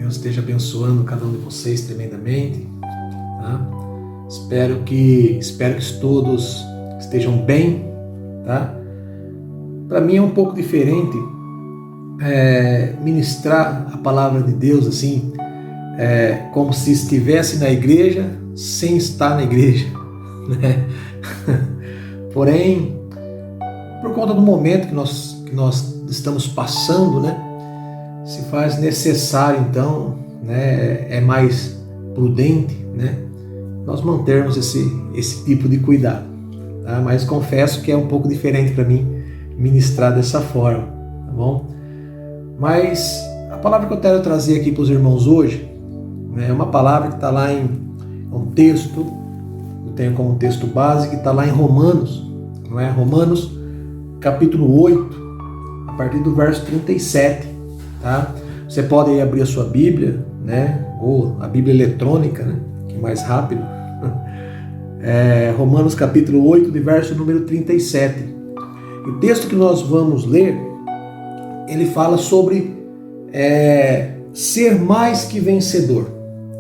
Deus esteja abençoando cada um de vocês tremendamente. Tá? Espero que todos estejam bem. Tá? Para mim é um pouco diferente ministrar a palavra de Deus assim, como se estivesse na igreja sem estar na igreja. Né? Porém, por conta do momento que nós estamos passando, né, se faz necessário, então, né, é mais prudente, né, nós mantermos esse tipo de cuidado. Tá? Mas confesso que é um pouco diferente para mim ministrar dessa forma, tá bom? Mas a palavra que eu quero trazer aqui para os irmãos hoje, né, é uma palavra que está lá em um texto, eu tenho como texto base, que está lá em Romanos, não é? Romanos capítulo 8, a partir do verso 37, tá? Você pode aí abrir a sua Bíblia, né? Ou a Bíblia eletrônica, né? Que é mais rápido. Romanos capítulo 8, de verso número 37. O texto que nós vamos ler, ele fala sobre ser mais que vencedor.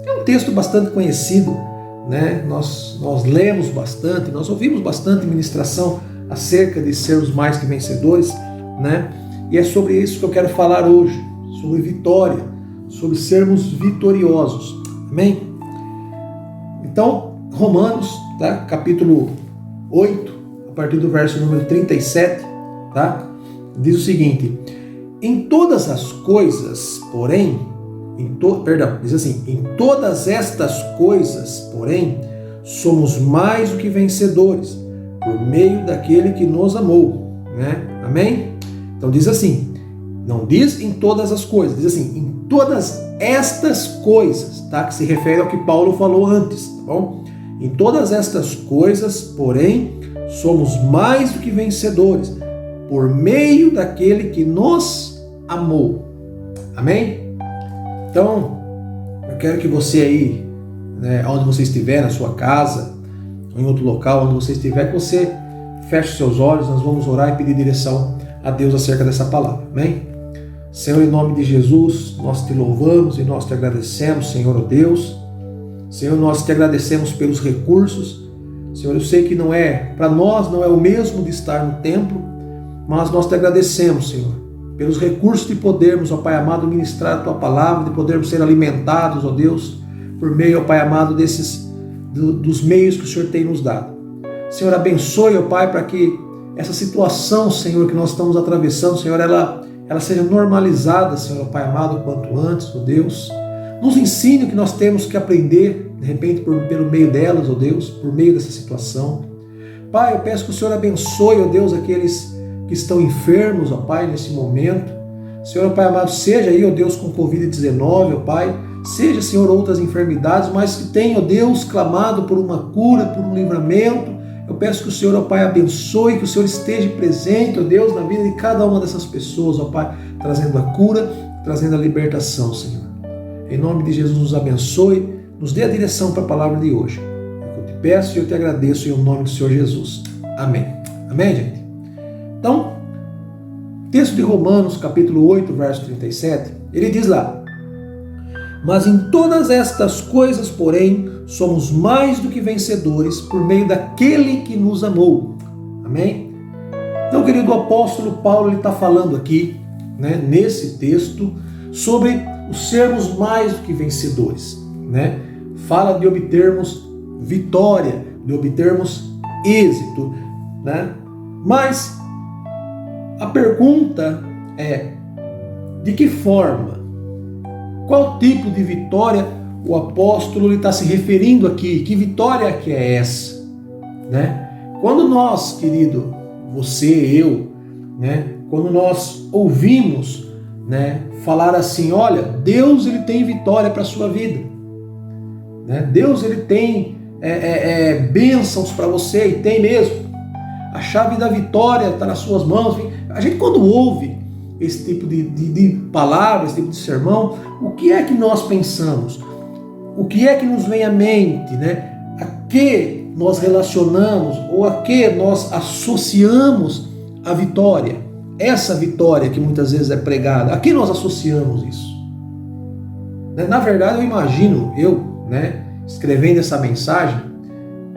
É um texto bastante conhecido, né? Nós lemos bastante, nós ouvimos bastante ministração acerca de sermos mais que vencedores, né? E é sobre isso que eu quero falar hoje, sobre vitória, sobre sermos vitoriosos. Amém? Então, Romanos, tá? Capítulo 8, a partir do verso número 37, tá? Diz o seguinte: em todas as coisas, porém, diz assim, em todas estas coisas, porém, somos mais do que vencedores, por meio daquele que nos amou, né? Amém? Então diz assim, não diz em todas as coisas, diz assim, em todas estas coisas, tá? Que se refere ao que Paulo falou antes, tá bom? Em todas estas coisas, porém, somos mais do que vencedores, por meio daquele que nos amou. Amém? Então, eu quero que você aí, né, onde você estiver, na sua casa, ou em outro local, onde você estiver, que você feche seus olhos, nós vamos orar e pedir direção a Deus acerca dessa palavra. Amém? Senhor, em nome de Jesus, nós te louvamos e nós te agradecemos, Senhor, ó Deus. Senhor, nós te agradecemos pelos recursos. Senhor, eu sei que para nós não é o mesmo de estar no templo, mas nós te agradecemos, Senhor, pelos recursos de podermos, ó Pai amado, ministrar a tua palavra, de podermos ser alimentados, ó Deus, por meio, ó Pai amado, dos meios que o Senhor tem nos dado. Senhor, abençoe, ó Pai, para que essa situação, Senhor, que nós estamos atravessando, Senhor, ela seja normalizada, Senhor, ó Pai amado, quanto antes, ó Deus. Nos ensine o que nós temos que aprender, de repente, pelo meio delas, ó Deus, por meio dessa situação. Pai, eu peço que o Senhor abençoe, ó Deus, aqueles que estão enfermos, ó Pai, nesse momento. Senhor, ó Pai amado, seja aí, ó Deus, com Covid-19, ó Pai, seja, Senhor, outras enfermidades, mas que tenha, ó Deus, clamado por uma cura, por um livramento. Eu peço que o Senhor, ó Pai, abençoe, que o Senhor esteja presente, ó Deus, na vida de cada uma dessas pessoas, ó Pai, trazendo a cura, trazendo a libertação, Senhor. Em nome de Jesus, nos abençoe, nos dê a direção para a palavra de hoje. É o que eu te peço e eu te agradeço em nome do Senhor Jesus. Amém. Amém, gente? Então, texto de Romanos, capítulo 8, verso 37, ele diz lá: mas em todas estas coisas, porém, somos mais do que vencedores por meio daquele que nos amou. Amém? Então, querido, o apóstolo Paulo, ele está falando aqui, né, nesse texto, sobre o sermos mais do que vencedores, né? Fala de obtermos vitória, de obtermos êxito, né? Mas a pergunta é: de que forma? Qual tipo de vitória o apóstolo está se referindo aqui? Que vitória que é essa? Né? Quando nós, querido, você, eu, né? Quando nós ouvimos, né, falar assim, olha, Deus, ele tem vitória para a sua vida, né? Deus, ele tem bênçãos para você, e tem mesmo. A chave da vitória está nas suas mãos. A gente, quando ouve esse tipo de palavra, esse tipo de sermão, o que é que nós pensamos? O que é que nos vem à mente, né? A que nós relacionamos ou a que nós associamos a vitória? Essa vitória que muitas vezes é pregada, a que nós associamos isso? Na verdade, eu imagino, escrevendo essa mensagem,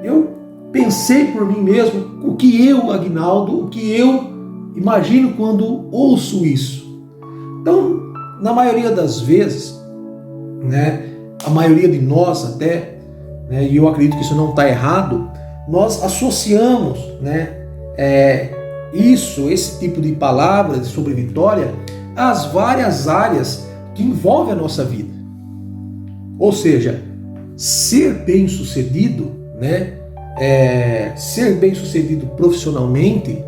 eu pensei por mim mesmo o que eu, Aguinaldo, o que eu imagino quando ouço isso. Então, na maioria das vezes, a maioria de nós até, e eu acredito que isso não está errado, nós associamos esse tipo de palavras sobre vitória às várias áreas que envolvem a nossa vida. Ou seja, ser bem-sucedido, ser bem-sucedido profissionalmente,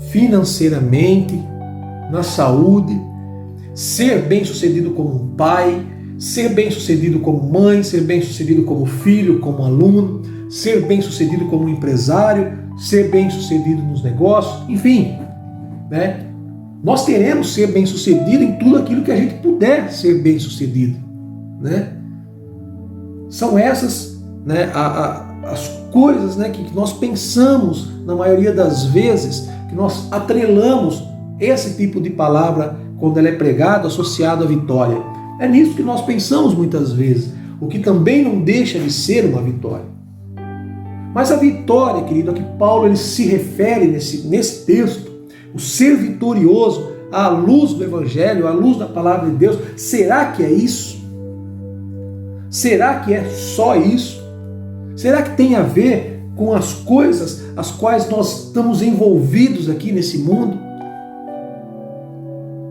financeiramente, na saúde, ser bem-sucedido como um pai, ser bem-sucedido como mãe, ser bem-sucedido como filho, como aluno, ser bem-sucedido como empresário, ser bem-sucedido nos negócios, enfim, nós queremos ser bem-sucedido em tudo aquilo que a gente puder ser bem-sucedido, São essas, as coisas, que nós pensamos na maioria das vezes, que nós atrelamos esse tipo de palavra quando ela é pregada, associada à vitória. É nisso que nós pensamos muitas vezes, o que também não deixa de ser uma vitória. Mas a vitória, querido, a que Paulo ele se refere nesse texto, o ser vitorioso à luz do Evangelho, à luz da palavra de Deus, será que é isso? Será que é só isso? Será que tem a ver com as coisas as quais nós estamos envolvidos aqui nesse mundo?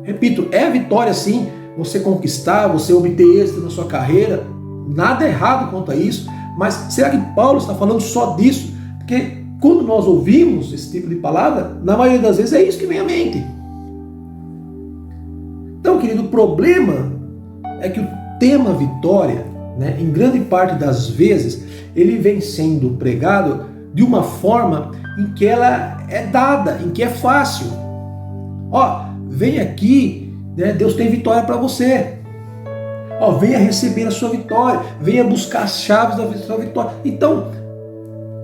Repito, é vitória sim, você conquistar, você obter êxito na sua carreira, nada errado quanto a isso, mas será que Paulo está falando só disso? Porque quando nós ouvimos esse tipo de palavra, na maioria das vezes é isso que vem à mente. Então, querido, o problema é que o tema vitória, em grande parte das vezes, ele vem sendo pregado de uma forma em que ela é dada, em que é fácil. Vem aqui, Deus tem vitória para você. Venha receber a sua vitória, venha buscar as chaves da sua vitória. Então,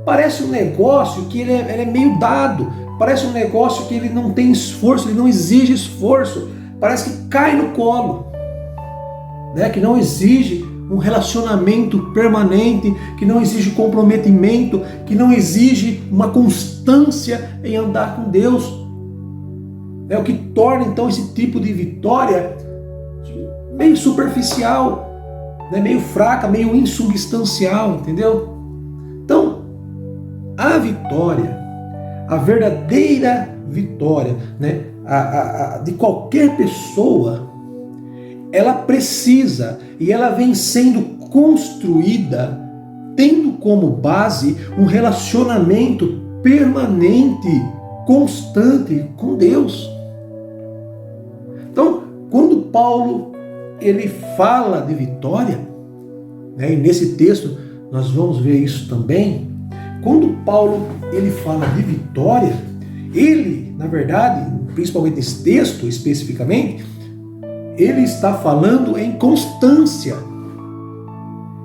parece um negócio que ele é meio dado, parece um negócio que ele não tem esforço, ele não exige esforço, parece que cai no colo, que não exige um relacionamento permanente, que não exige comprometimento, que não exige uma constância em andar com Deus. É o que torna então esse tipo de vitória meio superficial, meio fraca, meio insubstancial, entendeu? Então, a vitória, a verdadeira vitória, de qualquer pessoa, ela precisa e ela vem sendo construída tendo como base um relacionamento permanente, constante com Deus. Então, quando Paulo ele fala de vitória, e nesse texto nós vamos ver isso também, quando Paulo ele fala de vitória, ele, na verdade, principalmente nesse texto especificamente, ele está falando em constância.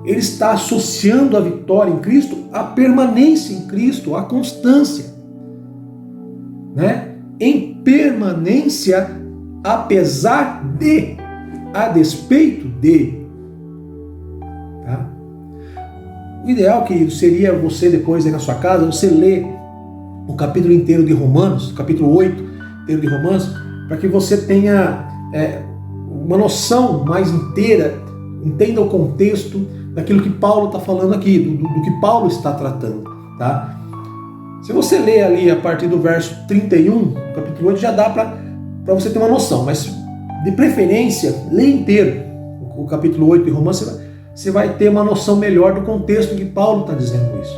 Ele está associando a vitória em Cristo à permanência em Cristo, à constância. Em permanência, apesar de, a despeito de. Tá? O ideal, querido, seria você depois aí na sua casa, você ler o capítulo inteiro de Romanos, capítulo 8 inteiro de Romanos, para que você tenha uma noção mais inteira, entenda o contexto daquilo que Paulo está falando aqui, do que Paulo está tratando. Tá? Se você ler ali a partir do verso 31, capítulo 8, já dá para você ter uma noção, mas de preferência, lê inteiro o capítulo 8 de Romanos, você vai ter uma noção melhor do contexto em que Paulo está dizendo isso.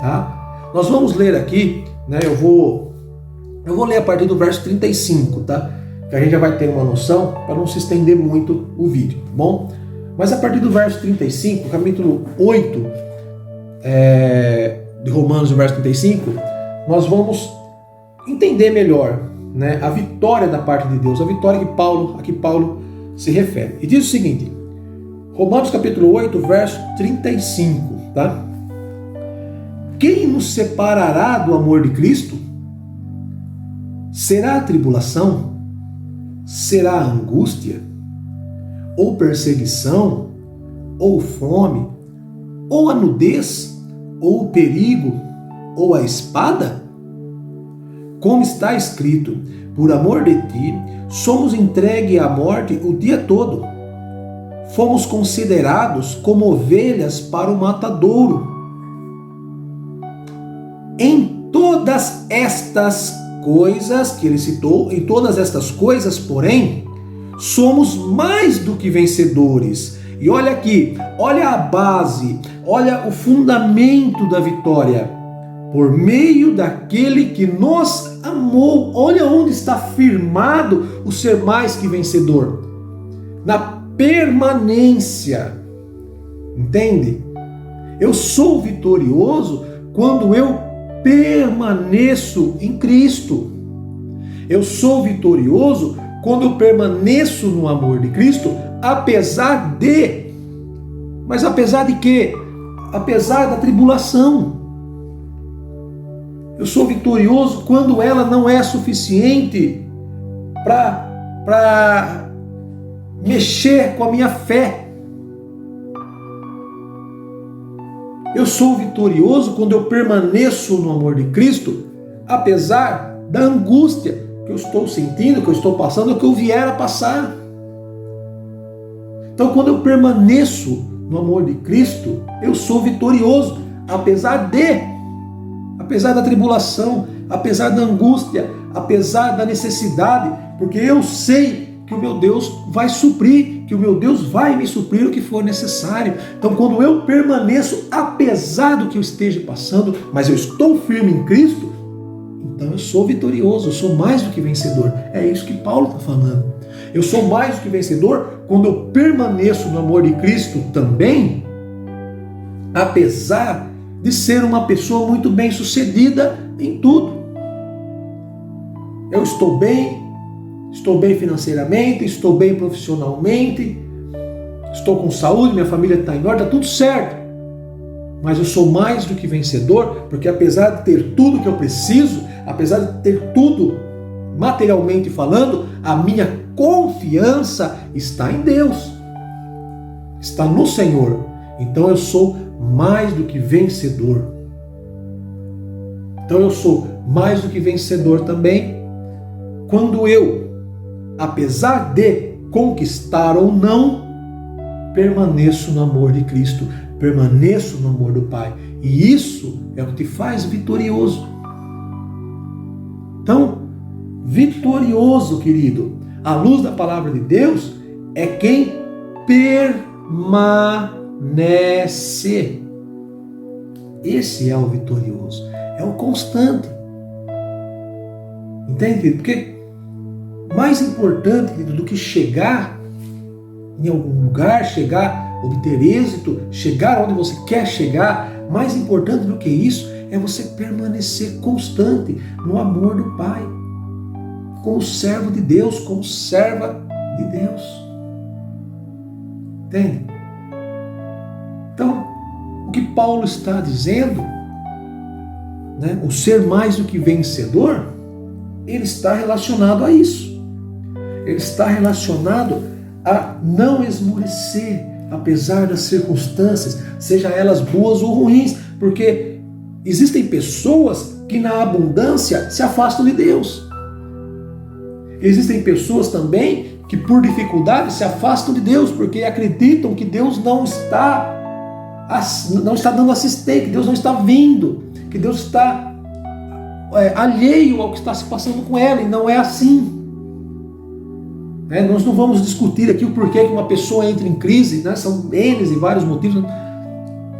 Tá? Nós vamos ler aqui, eu vou ler a partir do verso 35, tá? Que a gente já vai ter uma noção para não se estender muito o vídeo, tá bom? Mas a partir do verso 35, capítulo 8 de Romanos, o verso 35, nós vamos entender melhor a vitória da parte de Deus, a vitória a que Paulo se refere. E diz o seguinte, Romanos capítulo 8, verso 35, tá? Quem nos separará do amor de Cristo? Será a tribulação? Será a angústia? ou perseguição, ou fome, ou a nudez, ou o perigo, ou a espada? Como está escrito, por amor de ti, somos entregues à morte o dia todo. Fomos considerados como ovelhas para o matadouro. Em todas estas coisas que ele citou, em todas estas coisas, porém, somos mais do que vencedores. E olha aqui, olha a base, olha o fundamento da vitória. Por meio daquele que nos amou. Olha onde está firmado o ser mais que vencedor. Na permanência. Entende? Eu sou vitorioso quando eu permaneço em Cristo. Eu sou vitorioso quando eu permaneço no amor de Cristo, apesar de... Mas apesar de quê? Apesar da tribulação. Eu sou vitorioso quando ela não é suficiente para mexer com a minha fé. Eu sou vitorioso quando eu permaneço no amor de Cristo, apesar da angústia que eu estou sentindo, que eu estou passando, que eu vier a passar. Então, quando eu permaneço no amor de Cristo, eu sou vitorioso, apesar da tribulação, apesar da angústia, apesar da necessidade, porque eu sei que o meu Deus vai suprir, que o meu Deus vai me suprir o que for necessário. Então, quando eu permaneço, apesar do que eu esteja passando, mas eu estou firme em Cristo, então eu sou vitorioso, eu sou mais do que vencedor. É isso que Paulo está falando. Eu sou mais do que vencedor quando eu permaneço no amor de Cristo também, apesar de ser uma pessoa muito bem sucedida em tudo. Eu estou bem financeiramente, estou bem profissionalmente, estou com saúde, minha família está em ordem, está tudo certo. Mas eu sou mais do que vencedor, porque apesar de ter tudo que eu preciso, apesar de ter tudo materialmente falando, a minha confiança está em Deus, está no Senhor. Então eu sou mais do que vencedor. Então eu sou mais do que vencedor também quando eu, apesar de conquistar ou não, permaneço no amor de Cristo, permaneço no amor do Pai. E isso é o que te faz vitorioso. Então, vitorioso, querido, à luz da palavra de Deus, é quem permanece. Esse é o vitorioso, é o constante. Entende? Porque mais importante do que chegar em algum lugar, obter êxito, chegar onde você quer chegar, mais importante do que isso é você permanecer constante no amor do Pai, como servo de Deus, como serva de Deus. Entende? Então, o que Paulo está dizendo, né, o ser mais do que vencedor, ele está relacionado a isso. Ele está relacionado a não esmorecer, apesar das circunstâncias, seja elas boas ou ruins, porque existem pessoas que na abundância se afastam de Deus. Existem pessoas também que por dificuldade se afastam de Deus, porque acreditam que Deus não está dando assistência, que Deus não está vindo, que Deus está alheio ao que está se passando com ela, e não é assim. Nós não vamos discutir aqui o porquê que uma pessoa entra em crise, né? São N e vários motivos,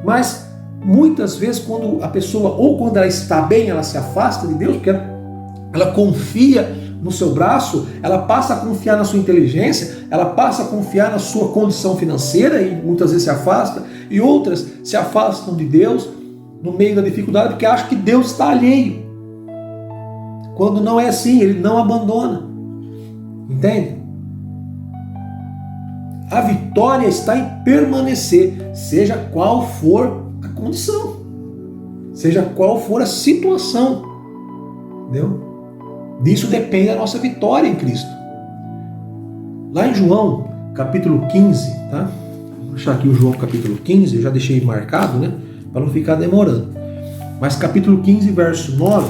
mas muitas vezes quando a pessoa, ou quando ela está bem, ela se afasta de Deus, porque ela confia no seu braço, ela passa a confiar na sua inteligência, ela passa a confiar na sua condição financeira e muitas vezes se afasta, e outras se afastam de Deus no meio da dificuldade porque acham que Deus está alheio, quando não é assim, Ele não abandona. Entende? A vitória está em permanecer, seja qual for a condição, seja qual for a situação. Entendeu? Disso depende a nossa vitória em Cristo. Lá em João, capítulo 15, tá? Vou achar aqui o João capítulo 15, eu já deixei marcado, né? Para não ficar demorando. Mas capítulo 15, verso 9,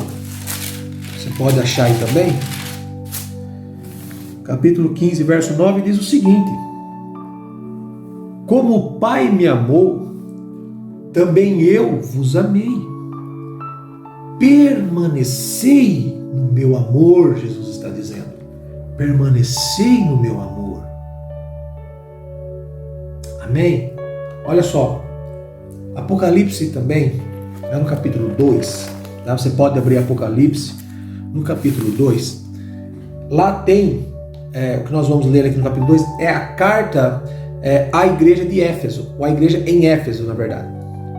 você pode achar aí também. Capítulo 15, verso 9 diz o seguinte: como o Pai me amou, também eu vos amei. Permanecei no meu amor, Jesus está dizendo. Permanecei no meu amor. Amém? Olha só, Apocalipse também, no capítulo 2, tá? Você pode abrir Apocalipse no capítulo 2. Lá tem, o que nós vamos ler aqui no capítulo 2, é a carta à igreja de Éfeso, ou a igreja em Éfeso, na verdade.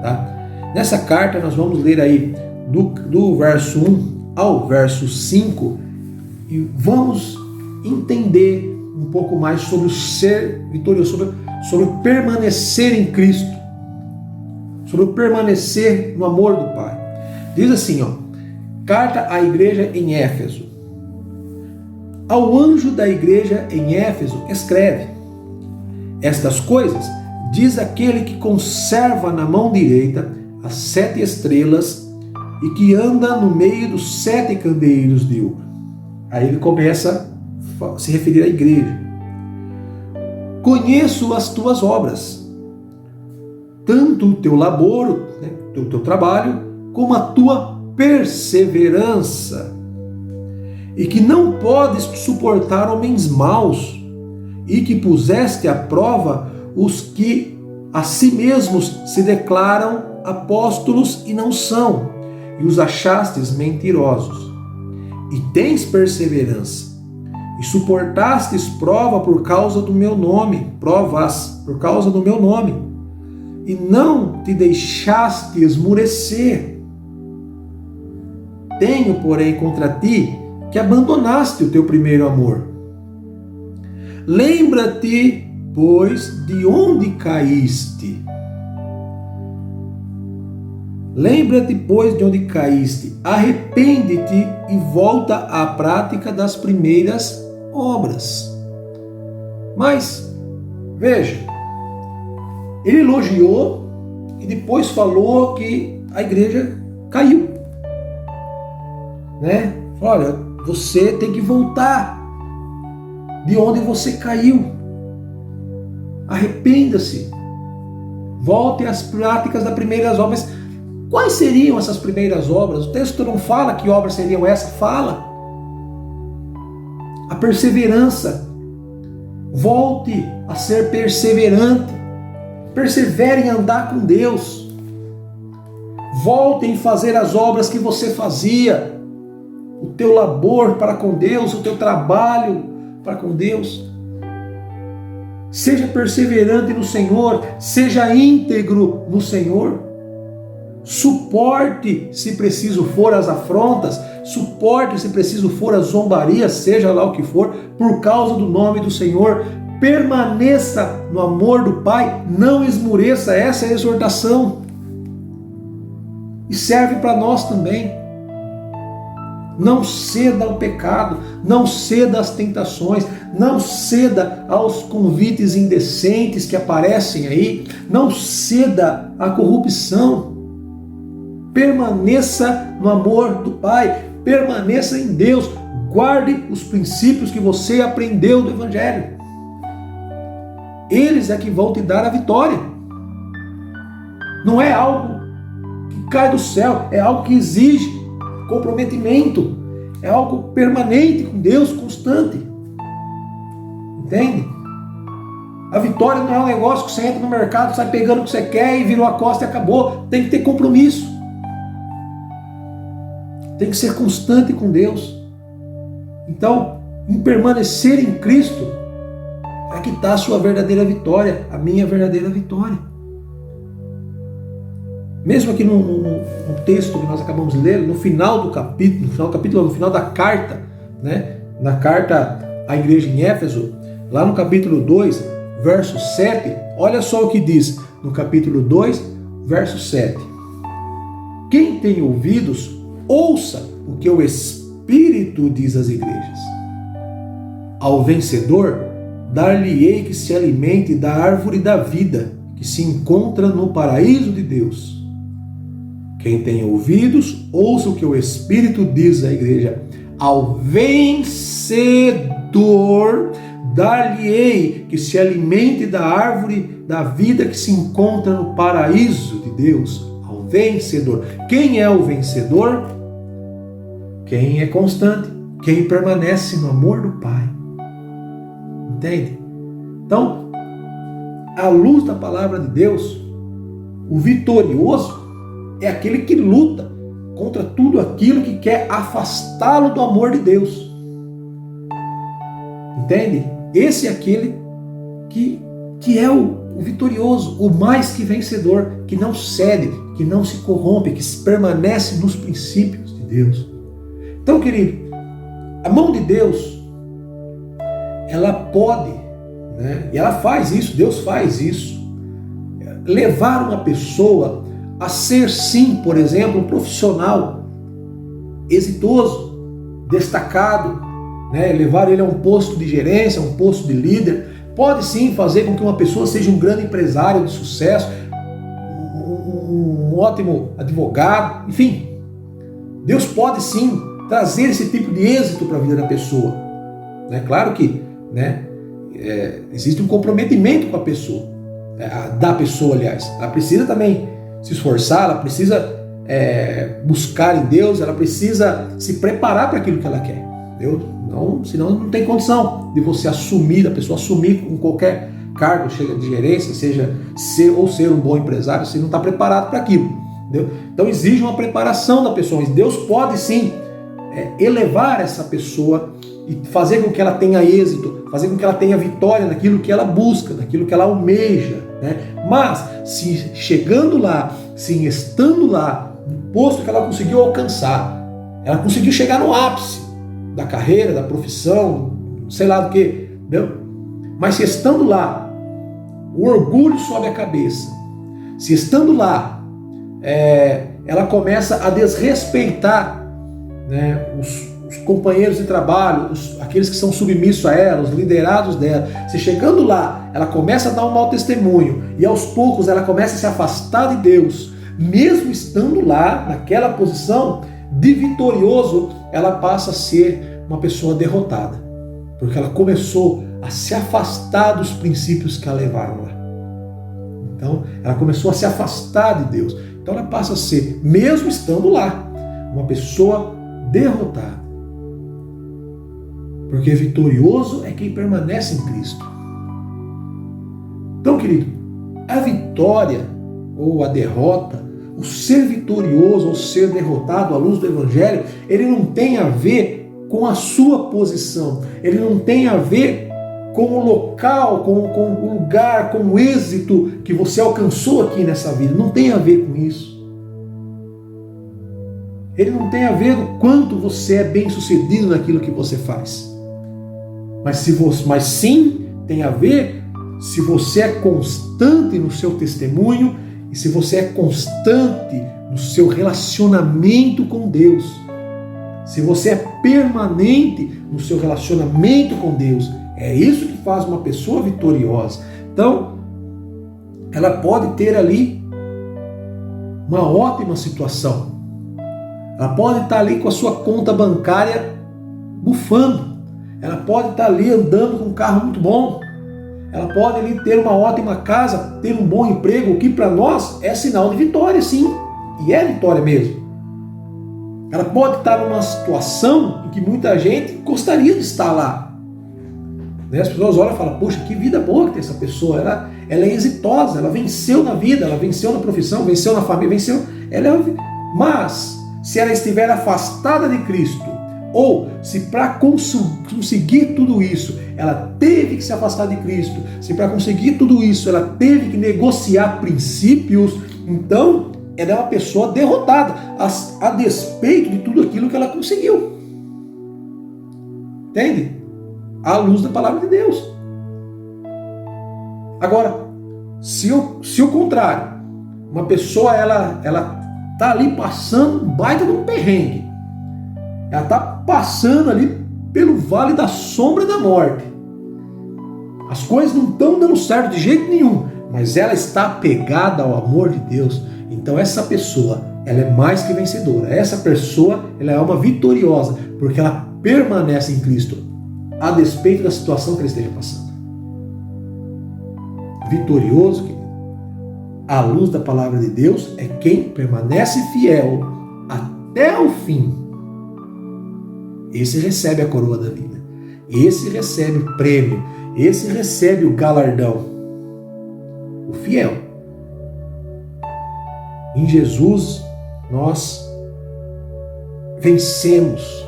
Tá? Nessa carta nós vamos ler aí do verso 1 ao verso 5 e vamos entender um pouco mais sobre o ser vitorioso, sobre o permanecer em Cristo, sobre o permanecer no amor do Pai. Diz assim, ó, carta à igreja em Éfeso. Ao anjo da igreja em Éfeso escreve: estas coisas diz aquele que conserva na mão direita as 7 estrelas e que anda no meio dos 7 candeeiros de ouro. Aí ele começa a se referir à igreja. Conheço as tuas obras, tanto o teu labor, né, o teu trabalho, como a tua perseverança, e que não podes suportar homens maus, e que puseste à prova os que a si mesmos se declaram apóstolos e não são, e os achastes mentirosos. E tens perseverança, e suportastes prova por causa do meu nome, provas por causa do meu nome, e não te deixaste esmurecer. Tenho, porém, contra ti que abandonaste o teu primeiro amor. Lembra-te, pois, de onde caíste. Lembra-te, pois, de onde caíste. Arrepende-te e volta à prática das primeiras obras. Mas, veja, ele elogiou e depois falou que a igreja caiu. Né? Olha, você tem que voltar de onde você caiu. Arrependa-se. Volte às práticas das primeiras obras. Quais seriam essas primeiras obras? O texto não fala que obras seriam essas, fala. A perseverança. Volte a ser perseverante. Persevere em andar com Deus. Volte em fazer as obras que você fazia. O teu labor para com Deus, o teu trabalho para com Deus. Seja perseverante no Senhor, seja íntegro no Senhor. Suporte, se preciso for, as afrontas, suporte, se preciso for, as zombarias, seja lá o que for, por causa do nome do Senhor. Permaneça no amor do Pai, não esmureça. Essa é a exortação. E serve para nós também. Não ceda ao pecado, não ceda às tentações, não ceda aos convites indecentes que aparecem aí, não ceda à corrupção. Permaneça no amor do Pai, permaneça em Deus, guarde os princípios que você aprendeu do Evangelho. Eles é que vão te dar a vitória. Não é algo que cai do céu, é algo que exige comprometimento, é algo permanente com Deus, constante. Entende? A vitória não é um negócio que você entra no mercado, sai pegando o que você quer e virou a costa e acabou. Tem que ter compromisso. Tem que ser constante com Deus. Então, em permanecer em Cristo, é que está a sua verdadeira vitória, a minha verdadeira vitória. Mesmo aqui no texto que nós acabamos de ler, no final do capítulo, no final da carta, né? Na carta à igreja em Éfeso, lá no capítulo 2, verso 7, olha só o que diz no capítulo 2, verso 7. Quem tem ouvidos, ouça o que o Espírito diz às igrejas. Ao vencedor, dar-lhe-ei que se alimente da árvore da vida, que se encontra no paraíso de Deus. Quem tem ouvidos, ouça o que o Espírito diz à igreja. Ao vencedor, dar-lhe-ei que se alimente da árvore da vida que se encontra no paraíso de Deus. Ao vencedor. Quem é o vencedor? Quem é constante, quem permanece no amor do Pai. Entende? Então, à luz da palavra de Deus, o vitorioso é aquele que luta contra tudo aquilo que quer afastá-lo do amor de Deus. Entende? Esse é aquele que é o vitorioso, o mais que vencedor, que não cede, que não se corrompe, que permanece nos princípios de Deus. Então, querido, a mão de Deus, ela pode, né, e ela faz isso, Deus faz isso, levar uma pessoa a ser, sim, por exemplo, um profissional exitoso, destacado, né, levar ele a um posto de gerência, a um posto de líder. Pode sim fazer com que uma pessoa seja um grande empresário de sucesso, um ótimo advogado, enfim. Deus pode sim trazer esse tipo de êxito para a vida da pessoa. Claro que, né, existe um comprometimento com a pessoa, da pessoa, aliás. Ela precisa também se esforçar, ela precisa buscar em Deus, ela precisa se preparar para aquilo que ela quer. Senão não tem condição de você assumir, da pessoa assumir com qualquer cargo, chega de gerência, seja ser um bom empresário, você não está preparado para aquilo. Entendeu? Então exige uma preparação da pessoa, mas Deus pode sim elevar essa pessoa e fazer com que ela tenha êxito, fazer com que ela tenha vitória naquilo que ela busca, naquilo que ela almeja, né? Mas se chegando lá, se estando lá, no posto que ela conseguiu alcançar, ela conseguiu chegar no ápice da carreira, da profissão, sei lá do que, entendeu? Mas se estando lá, o orgulho sobe a cabeça, se estando lá, ela começa a desrespeitar, né, os companheiros de trabalho, aqueles que são submissos a ela, os liderados dela. Se chegando lá, ela começa a dar um mau testemunho e aos poucos ela começa a se afastar de Deus, mesmo estando lá, naquela posição de vitorioso, ela passa a ser uma pessoa derrotada, porque ela começou a se afastar dos princípios que a levaram lá. Então, ela começou a se afastar de Deus. Então, ela passa a ser, mesmo estando lá, uma pessoa derrotada. Porque vitorioso é quem permanece em Cristo. Então, querido, a vitória ou a derrota, o ser vitorioso ou ser derrotado à luz do Evangelho, ele não tem a ver com a sua posição, ele não tem a ver com o local, com o lugar, com o êxito que você alcançou aqui nessa vida. Não tem a ver com isso. Ele não tem a ver com quanto você é bem sucedido naquilo que você faz. Mas sim tem a ver se você é constante no seu testemunho e se você é constante no seu relacionamento com Deus. Se você é permanente no seu relacionamento com Deus. É isso que faz uma pessoa vitoriosa. Então, ela pode ter ali uma ótima situação. Ela pode estar ali com a sua conta bancária bufando. Ela pode estar ali andando com um carro muito bom. Ela pode ali ter uma ótima casa, ter um bom emprego, o que para nós é sinal de vitória, sim. E é vitória mesmo. Ela pode estar numa situação em que muita gente gostaria de estar lá. As pessoas olham e falam, poxa, que vida boa que tem essa pessoa. Ela é exitosa, ela venceu na vida, ela venceu na profissão, venceu na família, venceu. Mas, se ela estiver afastada de Cristo, ou se para conseguir tudo isso, ela teve que se afastar de Cristo, se para conseguir tudo isso, ela teve que negociar princípios, então ela é uma pessoa derrotada, a despeito de tudo aquilo que ela conseguiu. Entende? À luz da palavra de Deus. Agora, se o contrário, uma pessoa ela tá ali passando um baita de um perrengue, ela tá passando ali pelo vale da sombra da morte, As coisas não estão dando certo de jeito nenhum, mas ela está apegada ao amor de Deus. Então essa pessoa, ela é mais que vencedora. Essa pessoa, ela é uma vitoriosa, porque ela permanece em Cristo, a despeito da situação que ela esteja passando. Vitorioso, querido, à luz da palavra de Deus, é quem permanece fiel até o fim. Esse recebe a coroa da vida. Esse recebe o prêmio. Esse recebe o galardão. O fiel. Em Jesus, nós vencemos.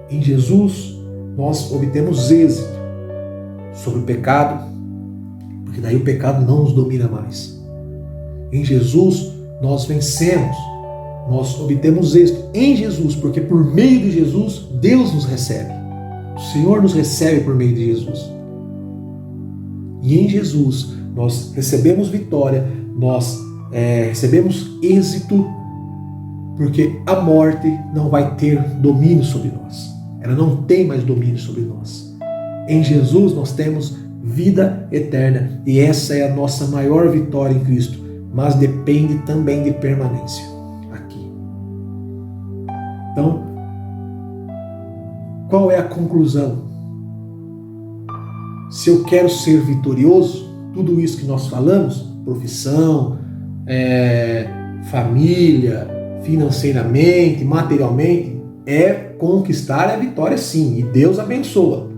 Em Jesus, nós obtemos êxito sobre o pecado, porque daí o pecado não nos domina mais. Em Jesus, nós vencemos. Nós obtemos êxito em Jesus, porque por meio de Jesus, Deus nos recebe. O Senhor nos recebe por meio de Jesus. E em Jesus, nós recebemos vitória, nós recebemos êxito, porque a morte não vai ter domínio sobre nós. Ela não tem mais domínio sobre nós. Em Jesus, nós temos vida eterna. E essa é a nossa maior vitória em Cristo. Mas depende também de permanência aqui. Então, qual é a conclusão? Se eu quero ser vitorioso, tudo isso que nós falamos, profissão, família, financeiramente, materialmente, é conquistar a vitória sim, e Deus abençoa.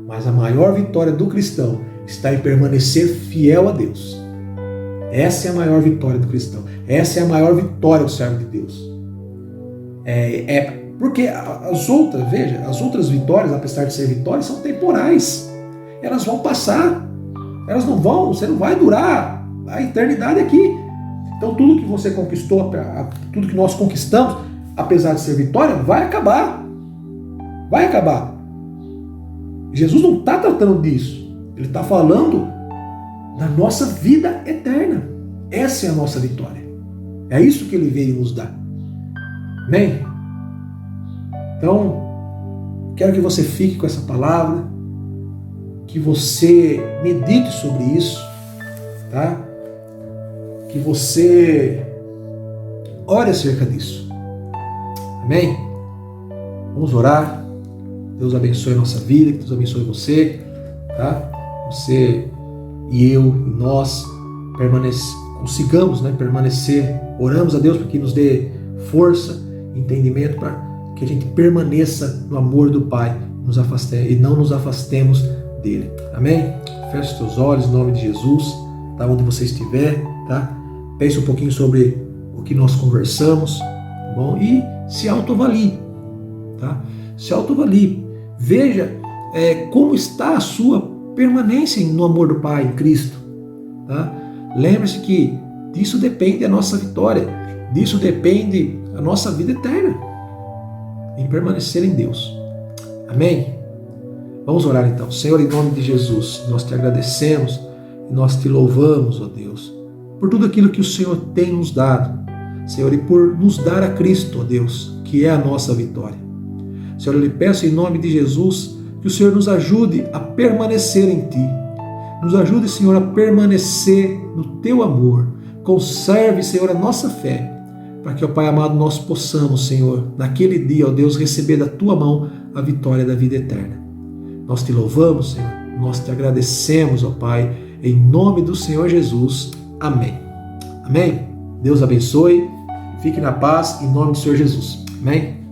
Mas a maior vitória do cristão está em permanecer fiel a Deus. Essa é a maior vitória do cristão. Essa é a maior vitória do servo de Deus. Porque as outras vitórias, apesar de ser vitórias, são temporais. Elas vão passar. Elas não vão, você não vai durar a eternidade aqui. Então tudo que você conquistou, tudo que nós conquistamos, apesar de ser vitória, vai acabar. Vai acabar. Jesus não está tratando disso. Ele está falando da nossa vida eterna. Essa é a nossa vitória. É isso que ele veio nos dar. Amém? Então, quero que você fique com essa palavra, que você medite sobre isso, tá? Que você ore acerca disso. Amém? Vamos orar. Deus abençoe a nossa vida, que Deus abençoe você, tá? Você e eu e nós consigamos, permanecer. Oramos a Deus para que nos dê força, entendimento, para que a gente permaneça no amor do Pai e não nos afastemos dele. Amém? Feche os teus olhos em nome de Jesus, tá? Onde você estiver, tá? Pense um pouquinho sobre o que nós conversamos, tá bom? E se autoavalie, tá? Se autoavalie. Veja como está a sua permanência no amor do Pai, em Cristo, tá? Lembre-se que disso depende a nossa vitória, disso depende a nossa vida eterna, em permanecer em Deus. Amém? Vamos orar então. Senhor, em nome de Jesus, nós te agradecemos e nós te louvamos, ó Deus, por tudo aquilo que o Senhor tem nos dado, Senhor, e por nos dar a Cristo, ó Deus, que é a nossa vitória. Senhor, eu lhe peço em nome de Jesus que o Senhor nos ajude a permanecer em Ti. Nos ajude, Senhor, a permanecer no Teu amor. Conserve, Senhor, a nossa fé, para que, ó Pai amado, nós possamos, Senhor, naquele dia, ó Deus, receber da Tua mão a vitória da vida eterna. Nós te louvamos, Senhor, nós te agradecemos, ó Pai, em nome do Senhor Jesus. Amém. Amém? Deus abençoe, fique na paz, em nome do Senhor Jesus. Amém?